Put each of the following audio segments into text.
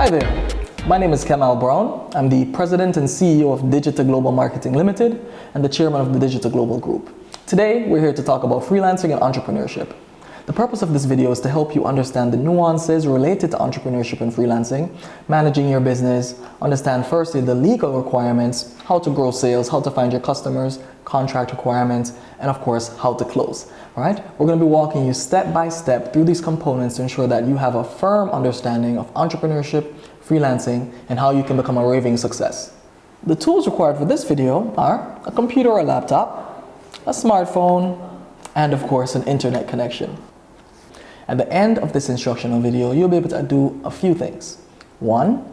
Hi there, my name is Kemal Brown. I'm the President and CEO of Digital Global Marketing Limited and the Chairman of the Digital Global Group. Today, we're here to talk about freelancing and entrepreneurship. The purpose of this video is to help you understand the nuances related to entrepreneurship and freelancing, managing your business, understand firstly the legal requirements, how to grow sales, how to find your customers, contract requirements, and of course, how to close. All right? We're going to be walking you step by step through these components to ensure that you have a firm understanding of entrepreneurship, freelancing, and how you can become a raving success. The tools required for this video are a computer or a laptop, a smartphone, and of course, an internet connection. At the end of this instructional video, you'll be able to do a few things. One,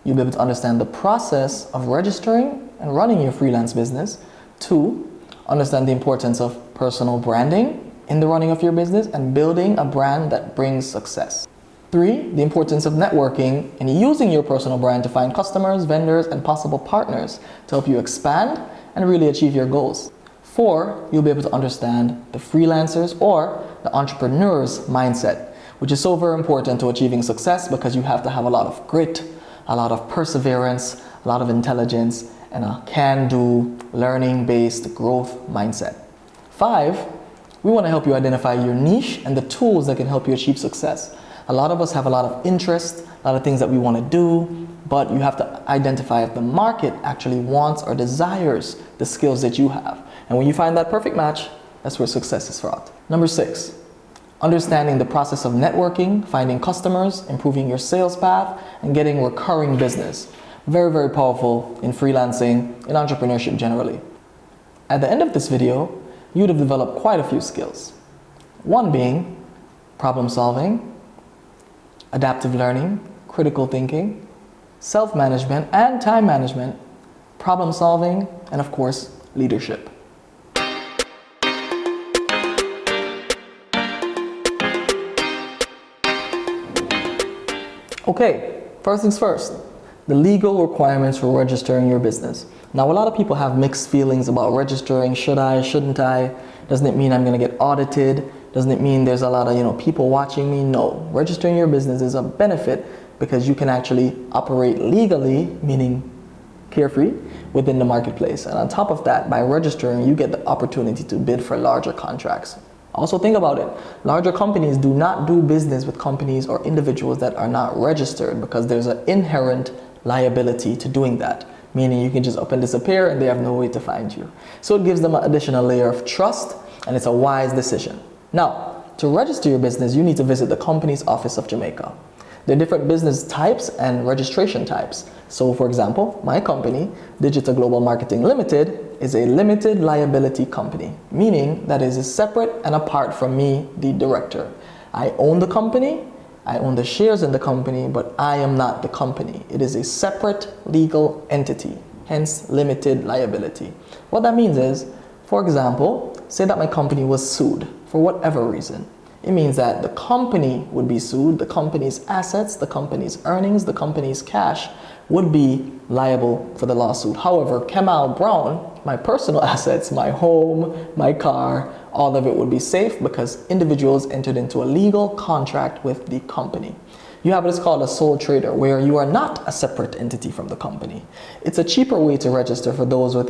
you'll be able to understand the process of registering and running your freelance business. Two, understand the importance of personal branding in the running of your business and building a brand that brings success. Three, the importance of networking and using your personal brand to find customers, vendors, and possible partners to help you expand and really achieve your goals. Four, you'll be able to understand the freelancers or the entrepreneur's mindset, which is so very important to achieving success because you have to have a lot of grit, a lot of perseverance, a lot of intelligence, and a can-do, learning-based growth mindset. Five, we want to help you identify your niche and the tools that can help you achieve success. A lot of us have a lot of interest, a lot of things that we want to do, but you have to identify if the market actually wants or desires the skills that you have. And when you find that perfect match, that's where success is found. Number six, understanding the process of networking, finding customers, improving your sales path, and getting recurring business. Very, very powerful in freelancing, in entrepreneurship generally. At the end of this video, you'd have developed quite a few skills. One being problem solving, adaptive learning, critical thinking, self-management and time management, problem solving, and of course, leadership. Okay, first things first, the legal requirements for registering your business. Now, a lot of people have mixed feelings about registering. Should I, shouldn't I? Doesn't it mean I'm gonna get audited? Doesn't it mean there's a lot of people watching me? No, registering your business is a benefit because you can actually operate legally, meaning carefree, within the marketplace. And on top of that, by registering, you get the opportunity to bid for larger contracts. Also think about it. Larger companies do not do business with companies or individuals that are not registered because there's an inherent liability to doing that, meaning you can just up and disappear and they have no way to find you. So it gives them an additional layer of trust and it's a wise decision. Now, to register your business, you need to visit the company's office of Jamaica. There are different business types and registration types. So for example, my company, Digital Global Marketing Limited, is a limited liability company, meaning that it is separate and apart from me, the director. I own the company, I own the shares in the company, but I am not the company. It is a separate legal entity, hence limited liability. What that means is, for example, say that my company was sued for whatever reason. It means that the company would be sued, the company's assets, the company's earnings, the company's cash would be liable for the lawsuit. However, Kemal Brown, my personal assets, my home, my car, all of it would be safe because individuals entered into a legal contract with the company. You have what's called a sole trader, where you are not a separate entity from the company. It's a cheaper way to register for those with,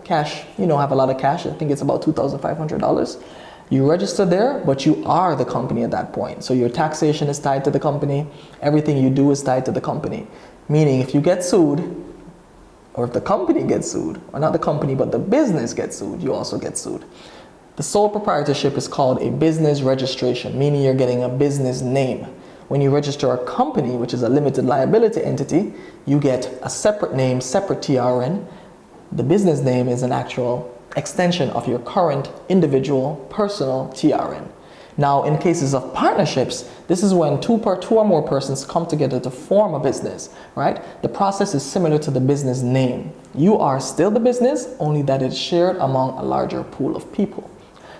cash, have a lot of cash. I think it's about $2,500. You register there, but you are the company at that point. So your taxation is tied to the company. Everything you do is tied to the company. Meaning if you get sued, or if the company gets sued, or not the company, but the business gets sued, you also get sued. The sole proprietorship is called a business registration, meaning you're getting a business name. When you register a company, which is a limited liability entity, you get a separate name, separate TRN. The business name is an actual extension of your current individual personal TRN. Now, in cases of partnerships, this is when two or more persons come together to form a business, right? The process is similar to the business name. You are still the business, only that it's shared among a larger pool of people.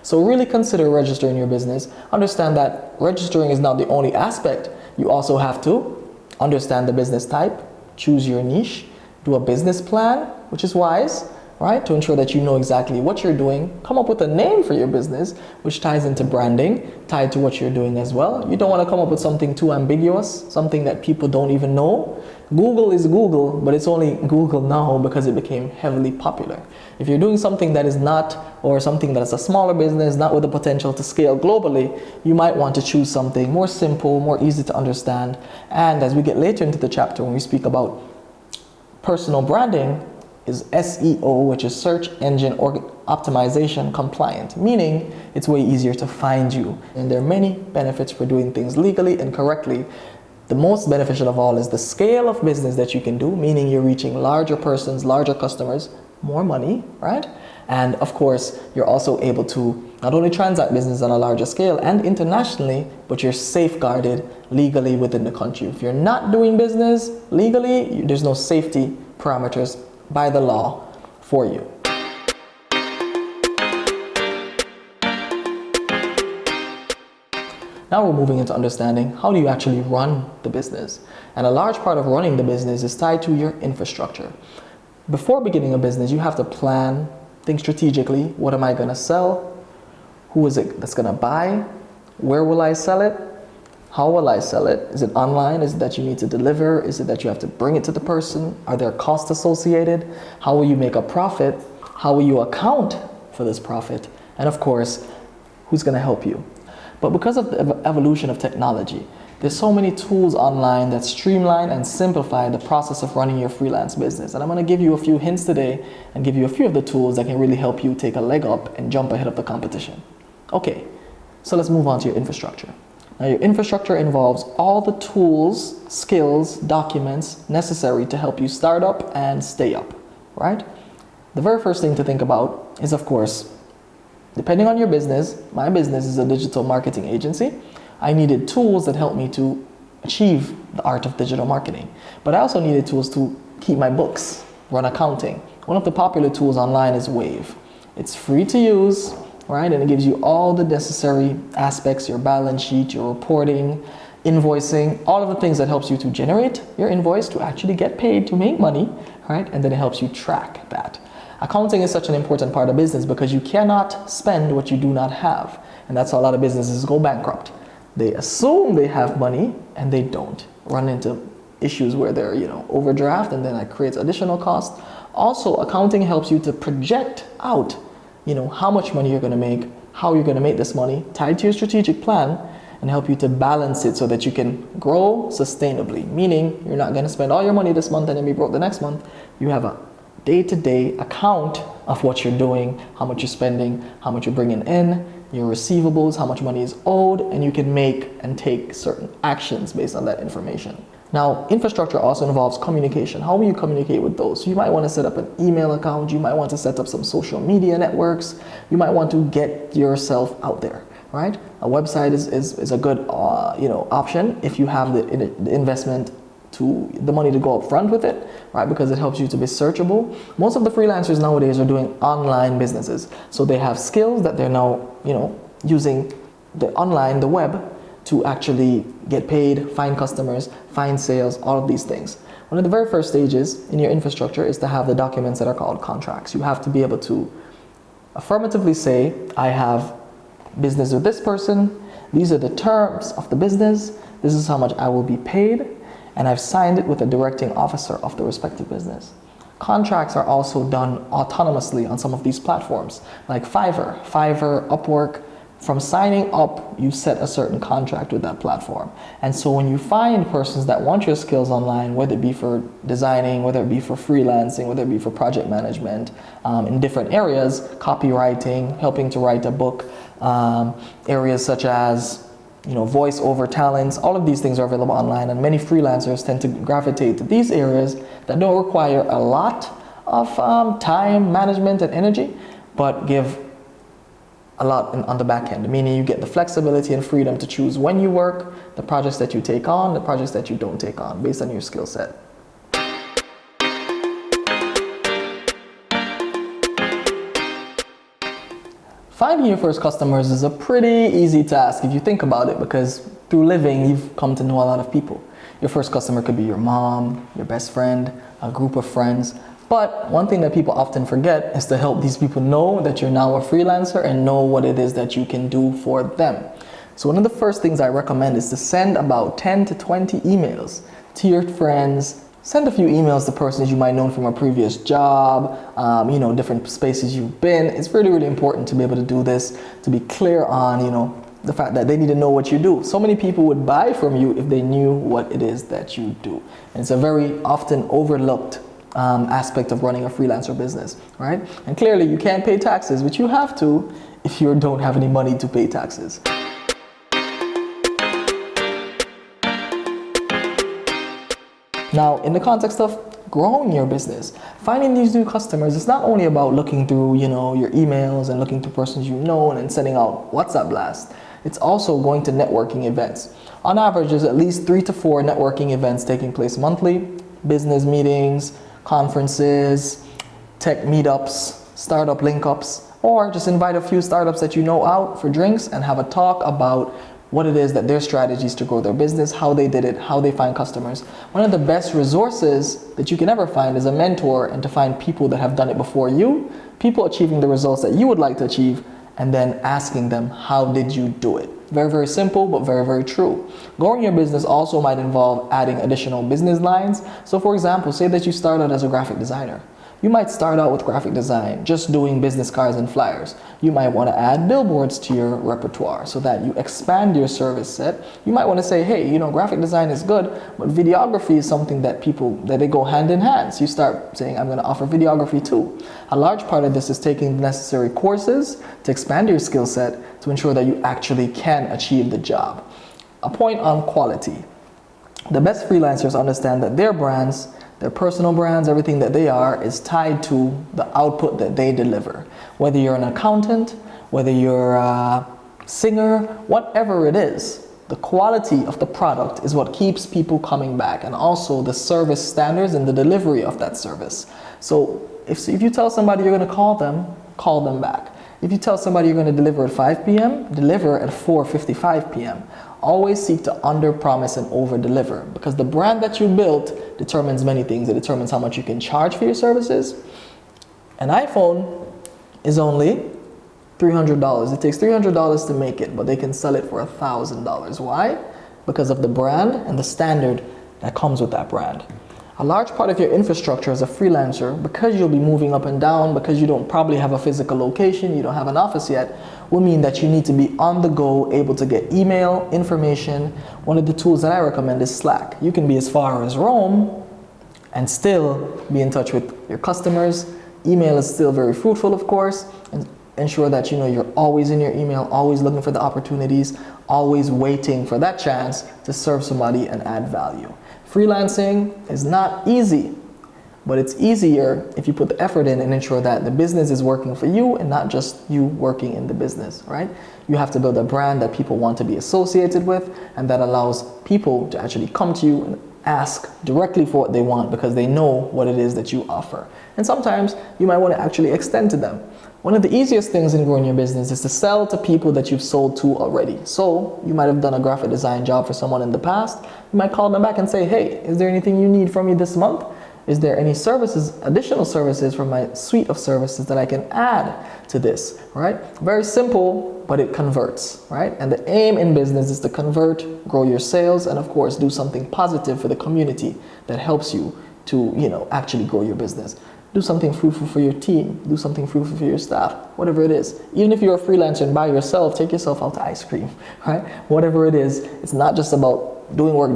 So really consider registering your business. Understand that registering is not the only aspect. You also have to understand the business type, choose your niche, do a business plan, which is wise, right? To ensure that you know exactly what you're doing. Come up with a name for your business, which ties into branding, tied to what you're doing as well. You don't want to come up with something too ambiguous, something that people don't even know. Google is Google, but it's only Google now because it became heavily popular. If you're doing something that is not, or something that is a smaller business, not with the potential to scale globally, you might want to choose something more simple, more easy to understand. And as we get later into the chapter, when we speak about personal branding, is SEO, which is search engine optimization compliant, meaning it's way easier to find you. And there are many benefits for doing things legally and correctly. The most beneficial of all is the scale of business that you can do, meaning you're reaching larger persons, larger customers, more money, right? And of course, you're also able to not only transact business on a larger scale and internationally, but you're safeguarded legally within the country. If you're not doing business legally, there's no safety parameters by the law for you. Now we're moving into understanding how do you actually run the business. And a large part of running the business is tied to your infrastructure. Before beginning a business, you have to plan, think strategically. What am I going to sell? Who is it that's going to buy? Where will I sell it? How will I sell it? Is it online? Is it that you need to deliver? Is it that you have to bring it to the person? Are there costs associated? How will you make a profit? How will you account for this profit? And of course, who's going to help you? But because of the evolution of technology, there's so many tools online that streamline and simplify the process of running your freelance business. And I'm going to give you a few hints today and give you a few of the tools that can really help you take a leg up and jump ahead of the competition. Okay, so let's move on to your infrastructure. Now, your infrastructure involves all the tools, skills, documents necessary to help you start up and stay up, right? The very first thing to think about is, of course, depending on your business, my business is a digital marketing agency. I needed tools that help me to achieve the art of digital marketing. But I also needed tools to keep my books, run accounting. One of the popular tools online is Wave. It's free to use, right? And it gives you all the necessary aspects, your balance sheet, your reporting, invoicing, all of the things that helps you to generate your invoice, to actually get paid, to make money, right? And then it helps you track that. Accounting is such an important part of business because you cannot spend what you do not have. And that's how a lot of businesses go bankrupt. They assume they have money and they don't. Run into issues where they're, overdraft, and then that creates additional cost. Also, accounting helps you to project out, how much money you're going to make, how you're going to make this money, tied to your strategic plan, and help you to balance it so that you can grow sustainably. Meaning, you're not going to spend all your money this month and then be broke the next month. You have a day-to-day account of what you're doing, how much you're spending, how much you're bringing in, your receivables, how much money is owed, and you can make and take certain actions based on that information. Now, infrastructure also involves communication. How will you communicate with those? So you might want to set up an email account. You might want to set up some social media networks. You might want to get yourself out there, right? A website is a good option if you have the investment to the money to go up front with it, right? Because it helps you to be searchable. Most of the freelancers nowadays are doing online businesses. So they have skills that they're now, using the web to actually get paid, find customers, find sales, all of these things. One of the very first stages in your infrastructure is to have the documents that are called contracts. You have to be able to affirmatively say, I have business with this person, these are the terms of the business, this is how much I will be paid, and I've signed it with a directing officer of the respective business. Contracts are also done autonomously on some of these platforms, like Fiverr, Upwork. From signing up, you set a certain contract with that platform. And so when you find persons that want your skills online, whether it be for designing, whether it be for freelancing, whether it be for project management, in different areas, copywriting, helping to write a book, areas such as voice-over talents, all of these things are available online, and many freelancers tend to gravitate to these areas that don't require a lot of time, management, and energy, but give a lot on the back end, meaning you get the flexibility and freedom to choose when you work, the projects that you take on, the projects that you don't take on, based on your skill set. Finding your first customers is a pretty easy task if you think about it, because through living, you've come to know a lot of people. Your first customer could be your mom, your best friend, a group of friends. But one thing that people often forget is to help these people know that you're now a freelancer and know what it is that you can do for them. So one of the first things I recommend is to send about 10 to 20 emails to your friends. Send a few emails to persons you might know from a previous job, different spaces you've been. It's really, really important to be able to do this, to be clear on, the fact that they need to know what you do. So many people would buy from you if they knew what it is that you do. And it's a very often overlooked aspect of running a freelancer business, right? And clearly you can't pay taxes, which you have to if you don't have any money to pay taxes. Now, in the context of growing your business, finding these new customers, it's not only about looking through, your emails and looking through persons you know and then sending out WhatsApp blasts. It's also going to networking events. On average, there's at least 3 to 4 networking events taking place monthly: business meetings, conferences, tech meetups, startup link-ups, or just invite a few startups that you know out for drinks and have a talk about what it is that their strategies to grow their business, how they did it, how they find customers. One of the best resources that you can ever find is a mentor, and to find people that have done it before you, people achieving the results that you would like to achieve, and then asking them, how did you do it? Very, very simple, but very, very true. Growing your business also might involve adding additional business lines. So for example, say that you started as a graphic designer. You might start out with graphic design, just doing business cards and flyers. You might want to add billboards to your repertoire so that you expand your service set. You might want to say, hey, graphic design is good, but videography is something that they go hand in hand. So you start saying, I'm going to offer videography too. A large part of this is taking the necessary courses to expand your skill set to ensure that you actually can achieve the job. A point on quality. The best freelancers understand that their brands, their personal brands, everything that they are, is tied to the output that they deliver. Whether you're an accountant, whether you're a singer, whatever it is, the quality of the product is what keeps people coming back, and also the service standards and the delivery of that service. So if you tell somebody you're going to call them back. If you tell somebody you're going to deliver at 5 p.m., deliver at 4:55 p.m. Always seek to under-promise and over-deliver, because the brand that you built determines many things. It determines how much you can charge for your services. An iPhone is only $300. It takes $300 to make it, but they can sell it for $1,000. Why? Because of the brand and the standard that comes with that brand. A large part of your infrastructure as a freelancer, because you'll be moving up and down, because you don't probably have a physical location, you don't have an office yet, will mean that you need to be on the go, able to get email, information. One of the tools that I recommend is Slack. You can be as far as Rome and still be in touch with your customers. Email is still very fruitful, of course, and ensure that you're always in your email, always looking for the opportunities, always waiting for that chance to serve somebody and add value. Freelancing is not easy, but it's easier if you put the effort in and ensure that the business is working for you and not just you working in the business, right? You have to build a brand that people want to be associated with, and that allows people to actually come to you and ask directly for what they want because they know what it is that you offer. And sometimes you might want to actually extend to them. One of the easiest things in growing your business is to sell to people that you've sold to already. So you might have done a graphic design job for someone in the past. You might call them back and say, hey, is there anything you need from me this month? Is there any services, additional services from my suite of services that I can add to this, right? Very simple, but it converts, right? And the aim in business is to convert, grow your sales, and of course, do something positive for the community that helps you to, actually grow your business. Do something fruitful for your team. Do something fruitful for your staff, whatever it is. Even if you're a freelancer and by yourself, take yourself out to ice cream, right? Whatever it is, it's not just about doing work.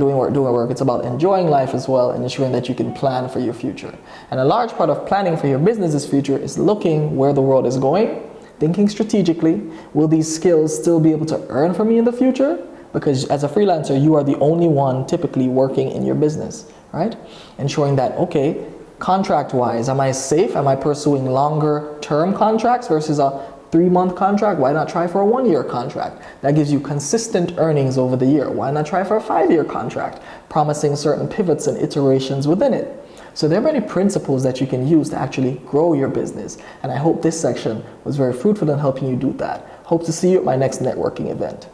It's about enjoying life as well and ensuring that you can plan for your future. And a large part of planning for your business's future is looking where the world is going, thinking strategically. Will these skills still be able to earn for me in the future? Because as a freelancer, you are the only one typically working in your business, right? Ensuring that, okay, contract-wise, am I safe? Am I pursuing longer-term contracts versus a 3-month contract? Why not try for a 1-year contract? That gives you consistent earnings over the year. Why not try for a 5-year contract, promising certain pivots and iterations within it? So there are many principles that you can use to actually grow your business. And I hope this section was very fruitful in helping you do that. Hope to see you at my next networking event.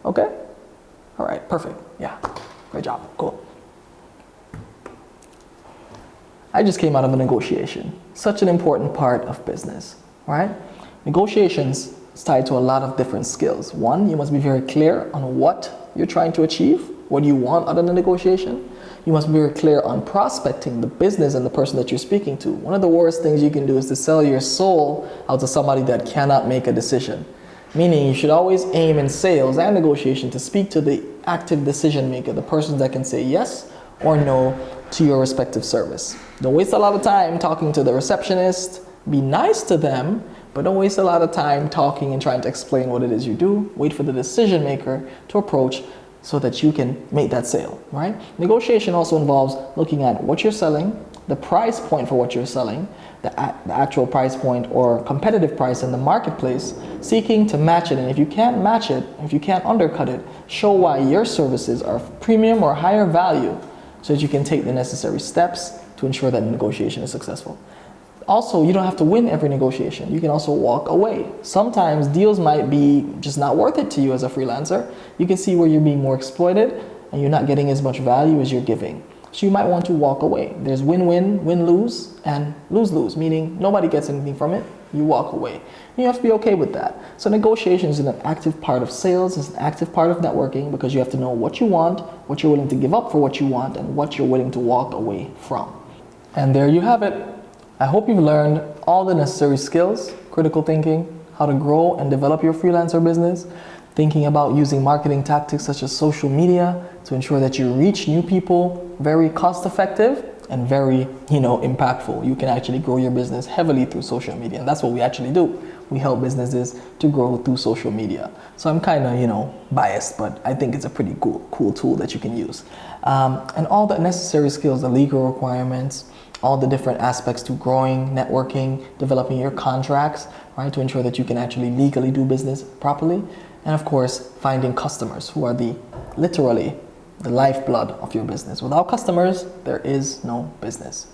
Okay. All right, perfect. Yeah, great job. Cool. I just came out of a negotiation. Such an important part of business, right? Negotiations is tied to a lot of different skills. One, you must be very clear on what you're trying to achieve, what you want out of the negotiation. You must be very clear on prospecting the business and the person that you're speaking to. One of the worst things you can do is to sell your soul out to somebody that cannot make a decision. Meaning you should always aim in sales and negotiation to speak to the active decision maker, the person that can say yes or no to your respective service. Don't waste a lot of time talking to the receptionist. Be nice to them, but don't waste a lot of time talking and trying to explain what it is you do. Wait for the decision maker to approach so that you can make that sale, right? Negotiation also involves looking at what you're selling, the price point for what you're selling, the actual price point or competitive price in the marketplace, seeking to match it. And if you can't match it, if you can't undercut it, show why your services are premium or higher value so that you can take the necessary steps to ensure that the negotiation is successful. Also, you don't have to win every negotiation. You can also walk away. Sometimes deals might be just not worth it to you as a freelancer. You can see where you're being more exploited and you're not getting as much value as you're giving. So you might want to walk away. There's win-win, win-lose, and lose-lose, meaning nobody gets anything from it. You walk away. You have to be okay with that. So negotiations is an active part of sales, it's an active part of networking because you have to know what you want, what you're willing to give up for what you want, and what you're willing to walk away from. And there you have it. I hope you've learned all the necessary skills, critical thinking, how to grow and develop your freelancer business, thinking about using marketing tactics such as social media to ensure that you reach new people, very cost effective and very, impactful. You can actually grow your business heavily through social media. And that's what we actually do. We help businesses to grow through social media. So I'm kind of, biased, but I think it's a pretty cool tool that you can use. And all the necessary skills, the legal requirements, all the different aspects to growing, networking, developing your contracts, right, to ensure that you can actually legally do business properly. And of course, finding customers who are literally the lifeblood of your business. Without customers, there is no business.